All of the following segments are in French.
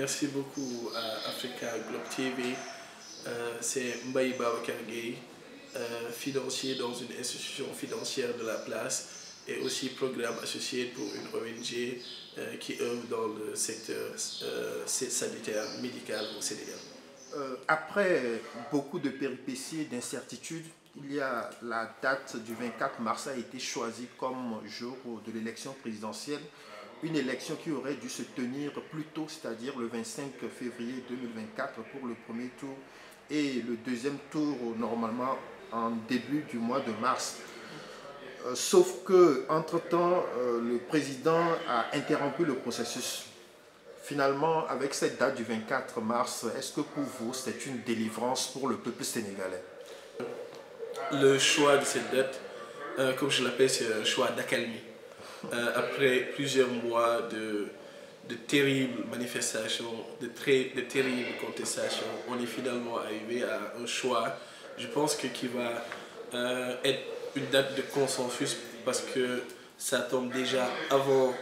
Merci beaucoup à Africa Globe TV. C'est Mbaye Babacar Gueye, financier dans une institution financière de la place et aussi programme associé pour une ONG qui œuvre dans le secteur sanitaire médical au Sénégal. Après beaucoup de péripéties et d'incertitudes, il y a la date du 24 mars a été choisie comme jour de l'élection présidentielle. Une élection qui aurait dû se tenir plus tôt, c'est-à-dire le 25 février 2024 pour le premier tour et le deuxième tour normalement en début du mois de mars. Sauf que, entre-temps, le président a interrompu le processus. Finalement, avec cette date du 24 mars, est-ce que pour vous, c'est une délivrance pour le peuple sénégalais? Le choix de cette date, comme je l'appelle, c'est un choix d'accalmie. Après plusieurs mois de terribles manifestations, de terribles contestations, on est finalement arrivé à un choix, je pense qui va être une date de consensus parce que ça tombe déjà avant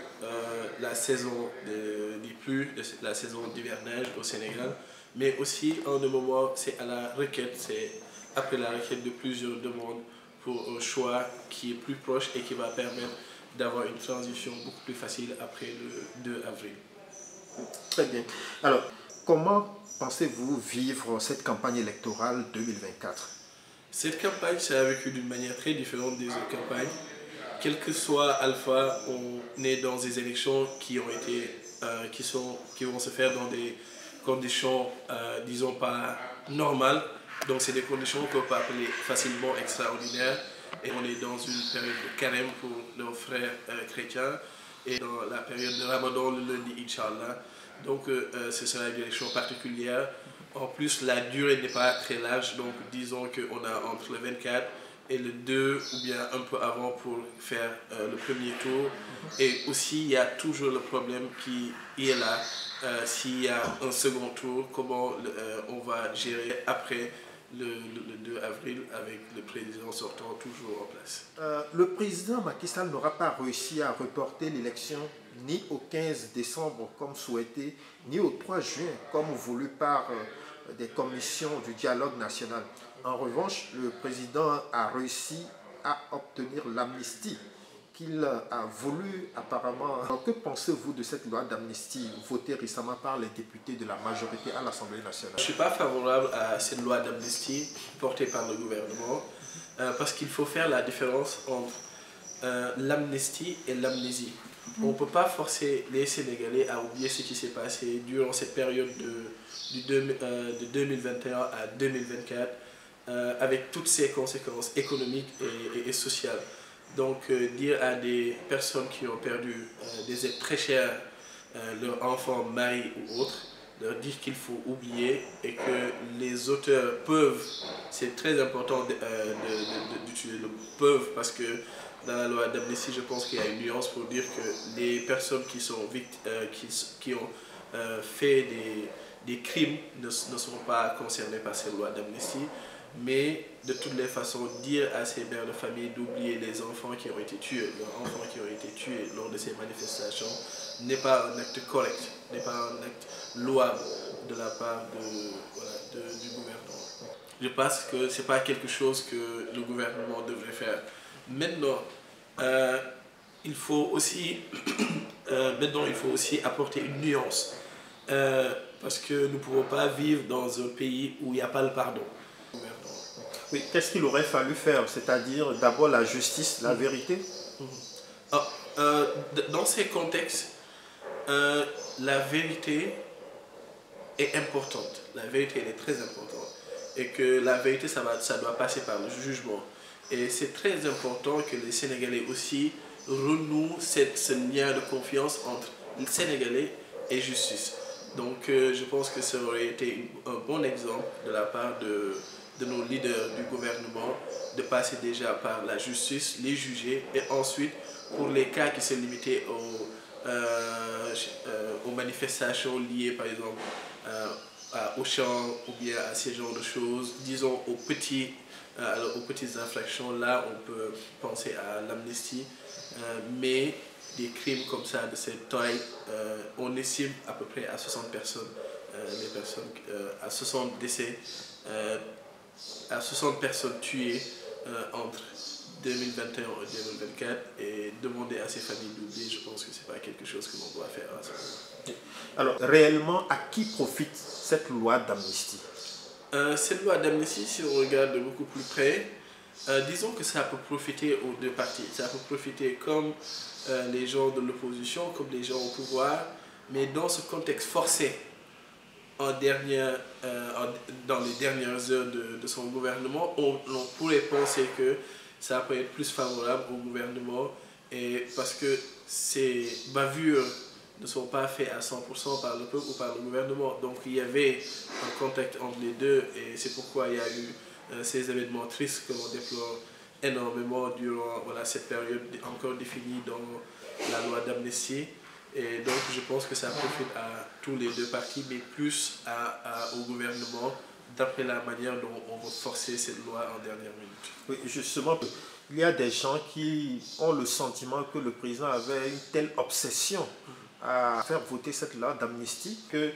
la saison des pluies, la saison d'hivernage au Sénégal, mais aussi en un moment, c'est à la requête, c'est après la requête de plusieurs demandes pour un choix qui est plus proche et qui va permettre d'avoir une transition beaucoup plus facile après le 2 avril. Très bien. Alors, comment pensez-vous vivre cette campagne électorale 2024? Cette campagne s'est vécue d'une manière très différente des autres campagnes. Quel que soit Alpha, on est dans des élections qui vont se faire dans des conditions, disons pas normales. Donc c'est des conditions qu'on peut appeler facilement extraordinaires. Et on est dans une période de carême pour nos frères chrétiens et dans la période de Ramadan le lundi, Inch'Allah. Donc ce sera une élection particulière. En plus, la durée n'est pas très large, donc disons qu'on a entre le 24 et le 2 ou bien un peu avant pour faire le premier tour. Et aussi, il y a toujours le problème qui est là. S'il y a un second tour, comment on va gérer après le 2 avril avec le président sortant toujours en place. Le président Macky Sall n'aura pas réussi à reporter l'élection ni au 15 décembre comme souhaité, ni au 3 juin comme voulu par des commissions du dialogue national. En revanche, le président a réussi à obtenir l'amnistie qu'il a voulu apparemment. Alors, que pensez-vous de cette loi d'amnistie votée récemment par les députés de la majorité à l'Assemblée nationale? Je ne suis pas favorable à cette loi d'amnistie portée par le gouvernement parce qu'il faut faire la différence entre l'amnistie et l'amnésie. On ne peut pas forcer les Sénégalais à oublier ce qui s'est passé durant cette période de 2021 à 2024 avec toutes ses conséquences économiques et sociales. Donc dire à des personnes qui ont perdu des êtres très chers, leurs enfants, mari ou autres, leur dire qu'il faut oublier et que les auteurs peuvent, c'est très important d'utiliser le peuvent parce que dans la loi d'amnistie, je pense qu'il y a une nuance pour dire que les personnes qui sont qui ont fait des crimes ne sont pas concernées par cette loi d'amnistie. Mais de toutes les façons, dire à ces mères de famille d'oublier les enfants qui ont été tués, leurs enfants qui ont été tués lors de ces manifestations, n'est pas un acte correct, n'est pas un acte louable de la part du gouvernement. Je pense que ce n'est pas quelque chose que le gouvernement devrait faire. Maintenant, il faut aussi apporter une nuance, parce que nous ne pouvons pas vivre dans un pays où il n'y a pas le pardon. Oui, qu'est-ce qu'il aurait fallu faire? C'est-à-dire d'abord la justice, la vérité? Dans ces contextes, la vérité est importante. La vérité elle est très importante. Et que la vérité, ça doit passer par le jugement. Et c'est très important que les Sénégalais aussi renouent ce lien de confiance entre les Sénégalais et justice. Donc je pense que ça aurait été un bon exemple de la part de nos leaders du gouvernement de passer déjà par la justice, les juger et ensuite pour les cas qui se limitaient aux manifestations liées par exemple au champ ou bien à ces genres de choses, disons aux petites infractions, là on peut penser à l'amnistie, mais des crimes comme ça, de cette taille, on estime à peu près à 60 personnes, à 60 décès, à 60 personnes tuées entre 2021 et 2024, et demander à ces familles d'oublier, je pense que ce n'est pas quelque chose que l'on doit faire à ce moment. Alors, réellement, à qui profite cette loi d'amnistie? Cette loi d'amnistie, si on regarde de beaucoup plus près, disons que ça peut profiter aux deux parties. Ça peut profiter comme les gens de l'opposition, comme les gens au pouvoir, mais dans ce contexte forcé, dans les dernières heures de son gouvernement, on pourrait penser que ça peut être plus favorable au gouvernement, et parce que ces bavures ne sont pas faites à 100% par le peuple ou par le gouvernement. Donc il y avait un contact entre les deux, et c'est pourquoi il y a eu ces événements tristes que l'on déplore énormément durant cette période encore définie dans la loi d'amnistie. Et donc je pense que ça profite à tous les deux partis, mais plus au gouvernement, d'après la manière dont on va forcer cette loi en dernière minute. Oui, justement, il y a des gens qui ont le sentiment que le président avait une telle obsession à faire voter cette loi d'amnistie que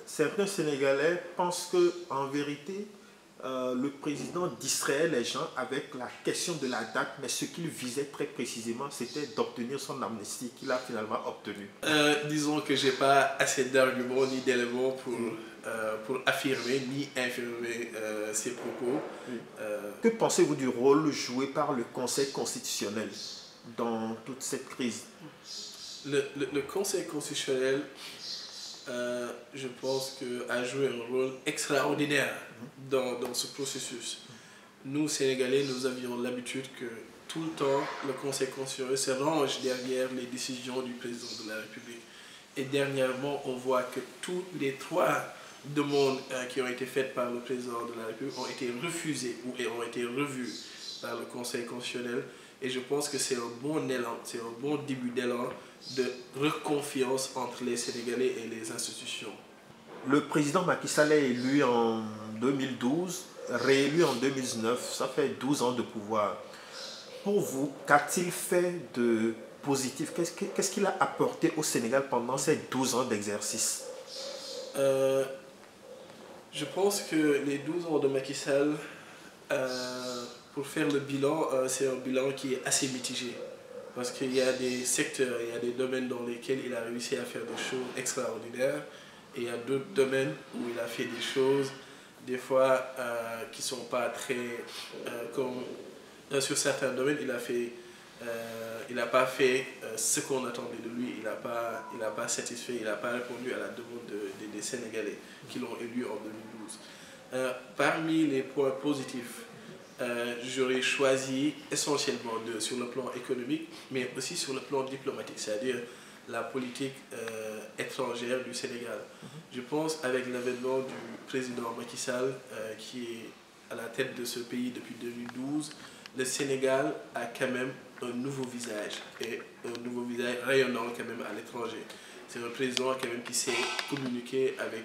certains Sénégalais pensent qu'en vérité, le président distrayait les gens avec la question de la date, mais ce qu'il visait très précisément, c'était d'obtenir son amnistie qu'il a finalement obtenue. Disons que je n'ai pas assez d'arguments ni d'éléments pour affirmer ni infirmer ces propos. Que pensez-vous du rôle joué par le Conseil constitutionnel dans toute cette crise? Le Conseil constitutionnel, je pense, a joué un rôle extraordinaire dans ce processus. Nous, Sénégalais, nous avions l'habitude que tout le temps, le Conseil constitutionnel se range derrière les décisions du président de la République. Et dernièrement, on voit que toutes les trois demandes qui ont été faites par le président de la République ont été refusées ou ont été revues par le Conseil constitutionnel. Et je pense que c'est un bon élan, c'est un bon début d'élan de reconfiance entre les Sénégalais et les institutions. Le président Macky Sall est élu en 2012, réélu en 2019, ça fait 12 ans de pouvoir. Pour vous, qu'a-t-il fait de positif? Qu'est-ce qu'il a apporté au Sénégal pendant ces 12 ans d'exercice? Je pense que les 12 ans de Macky Sall, pour faire le bilan, c'est un bilan qui est assez mitigé. Parce qu'il y a des secteurs, il y a des domaines dans lesquels il a réussi à faire des choses extraordinaires. Et il y a d'autres domaines où il a fait des choses, des fois, qui ne sont pas très... sur certains domaines, il n'a pas fait ce qu'on attendait de lui. Il n'a pas satisfait, il n'a pas répondu à la demande des Sénégalais qui l'ont élu en 2012. Parmi les points positifs, j'aurais choisi essentiellement sur le plan économique, mais aussi sur le plan diplomatique, c'est-à-dire la politique étrangère du Sénégal. Je pense avec l'avènement du président Macky Sall, qui est à la tête de ce pays depuis 2012, le Sénégal a quand même un nouveau visage, et un nouveau visage rayonnant quand même à l'étranger. C'est un président quand même qui sait communiquer avec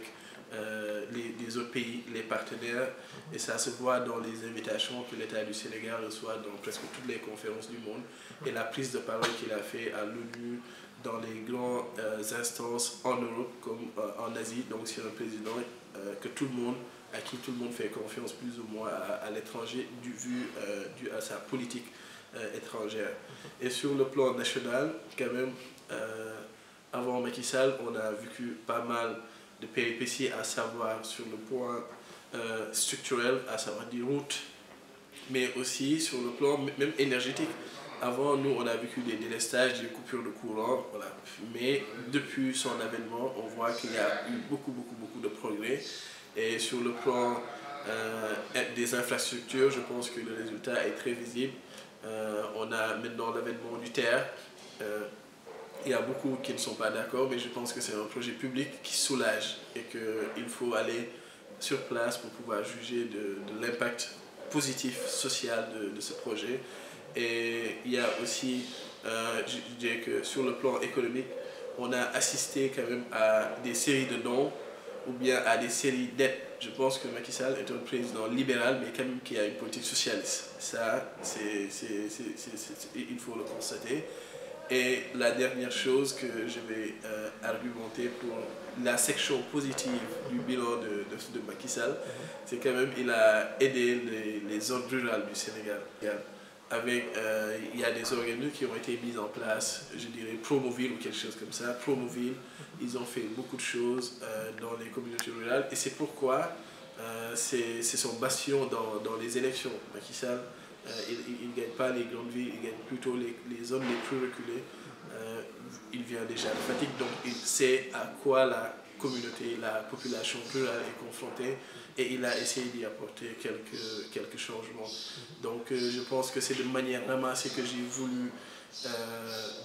les autres pays, les partenaires, et ça se voit dans les invitations que l'État du Sénégal reçoit dans presque toutes les conférences du monde, et la prise de parole qu'il a fait à l'ONU, dans les grandes instances en Europe comme en Asie. Donc c'est un président à qui tout le monde fait confiance plus ou moins à l'étranger dû à sa politique étrangère. Et sur le plan national, quand même, avant Macky Sall, on a vécu pas mal de péripéties, à savoir sur le point structurel, à savoir des routes, mais aussi sur le plan même énergétique. Avant, nous, on a vécu des délestages, des coupures de courant, voilà. Mais depuis son avènement, on voit qu'il y a eu beaucoup de progrès. Et sur le plan des infrastructures, je pense que le résultat est très visible. On a maintenant l'avènement du TER. Il y a beaucoup qui ne sont pas d'accord, mais je pense que c'est un projet public qui soulage et qu'il faut aller sur place pour pouvoir juger de l'impact positif social de ce projet. Et il y a aussi, je dirais que sur le plan économique, on a assisté quand même à des séries de dons ou bien à des séries d'aides. Je pense que Macky Sall est un président libéral, mais quand même qui a une politique socialiste. Ça, il faut le constater. Et la dernière chose que je vais argumenter pour la section positive du bilan de Macky Sall, c'est quand même qu'il a aidé les zones rurales du Sénégal. Avec, il y a des organismes qui ont été mis en place, je dirais Promoville ou quelque chose comme ça. Promoville, ils ont fait beaucoup de choses dans les communautés rurales et c'est pourquoi c'est son bastion dans les élections. Macky Sall, il ne gagne pas les grandes villes, il gagne plutôt les zones les plus reculées. Il vient déjà de Fatick, donc il sait à quoi la communauté, la population rurale est confrontée et il a essayé d'y apporter quelques changements. Donc je pense que c'est de manière ramassée que j'ai voulu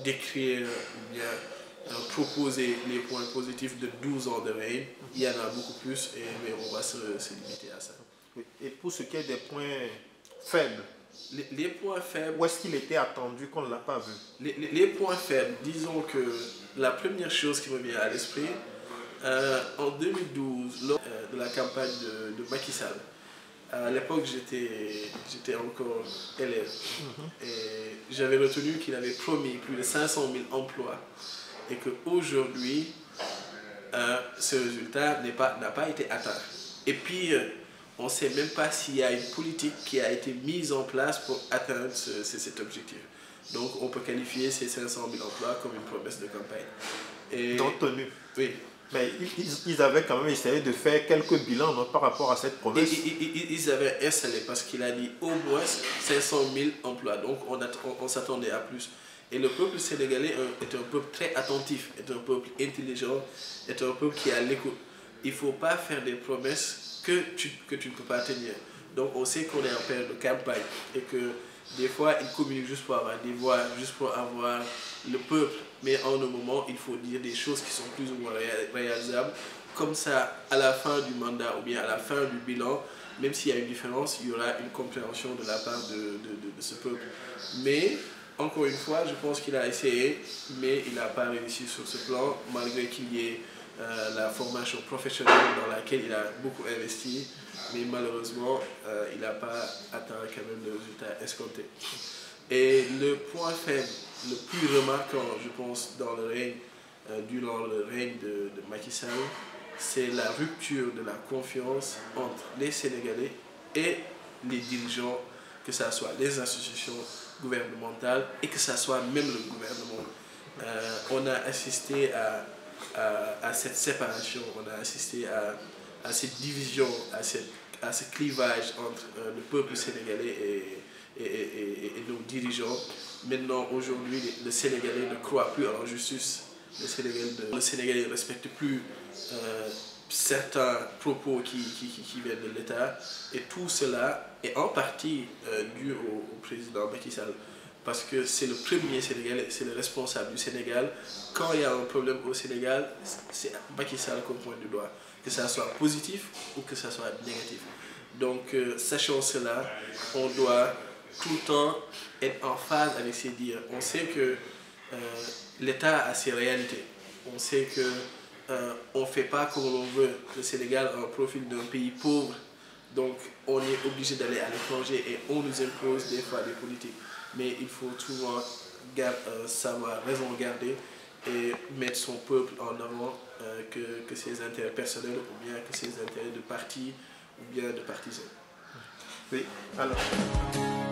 décrire ou bien proposer les points positifs de 12 ans de règne. Il y en a beaucoup plus, mais on va se limiter à ça. Oui. Et pour ce qui est des points faibles, les points faibles... Où est-ce qu'il était attendu qu'on ne l'a pas vu? Les points faibles, disons que la première chose qui me vient à l'esprit, en 2012, lors de la campagne de Macky Sall, à l'époque j'étais encore élève et j'avais retenu qu'il avait promis plus de 500 000 emplois et qu'aujourd'hui, ce résultat n'a pas été atteint. Et puis, on ne sait même pas s'il y a une politique qui a été mise en place pour atteindre cet objectif. Donc on peut qualifier ces 500 000 emplois comme une promesse de campagne. Donc tenu. Oui. Mais ils avaient quand même essayé de faire quelques bilans par rapport à cette promesse. Ils avaient installé parce qu'il a dit au moins 500 000 emplois. Donc on s'attendait à plus. Et le peuple sénégalais est un peuple très attentif, est un peuple intelligent, est un peuple qui a l'écoute. Il ne faut pas faire des promesses que tu ne peux pas tenir. Donc on sait qu'on est en période de campagne et que des fois ils communiquent juste pour avoir des voix, juste pour avoir le peuple. Mais en un moment, il faut dire des choses qui sont plus ou moins réalisables. Comme ça, à la fin du mandat ou bien à la fin du bilan, même s'il y a une différence, il y aura une compréhension de la part de ce peuple. Mais, encore une fois, je pense qu'il a essayé, mais il n'a pas réussi sur ce plan, malgré qu'il y ait la formation professionnelle dans laquelle il a beaucoup investi. Mais malheureusement, il n'a pas atteint quand même le résultat escompté. Et le point faible, le plus remarquant, je pense, dans le règne, durant le règne de Macky Sall, c'est la rupture de la confiance entre les Sénégalais et les dirigeants, que ce soit les institutions gouvernementales et que ce soit même le gouvernement. On a assisté à cette séparation, on a assisté à cette division, à ce clivage entre le peuple sénégalais et nos dirigeants. Maintenant, aujourd'hui, le Sénégalais ne croit plus en la justice. Le Sénégalais ne respecte plus certains propos qui viennent de l'État. Et tout cela est en partie dû au président Macky Sall. Parce que c'est le premier Sénégalais, c'est le responsable du Sénégal. Quand il y a un problème au Sénégal, c'est Macky Sall qu'on pointe du doigt. Que ça soit positif ou que ça soit négatif. Donc, sachant cela, on doit tout le temps être en phase avec ses dires. On sait que l'État a ses réalités. On sait qu'on ne fait pas comme on veut. Le Sénégal a un profil d'un pays pauvre. Donc, on est obligé d'aller à l'étranger et on nous impose des fois des politiques. Mais il faut toujours savoir raison garder et mettre son peuple en avant que ses intérêts personnels ou bien que ses intérêts de parti ou bien de partisans. Oui, alors...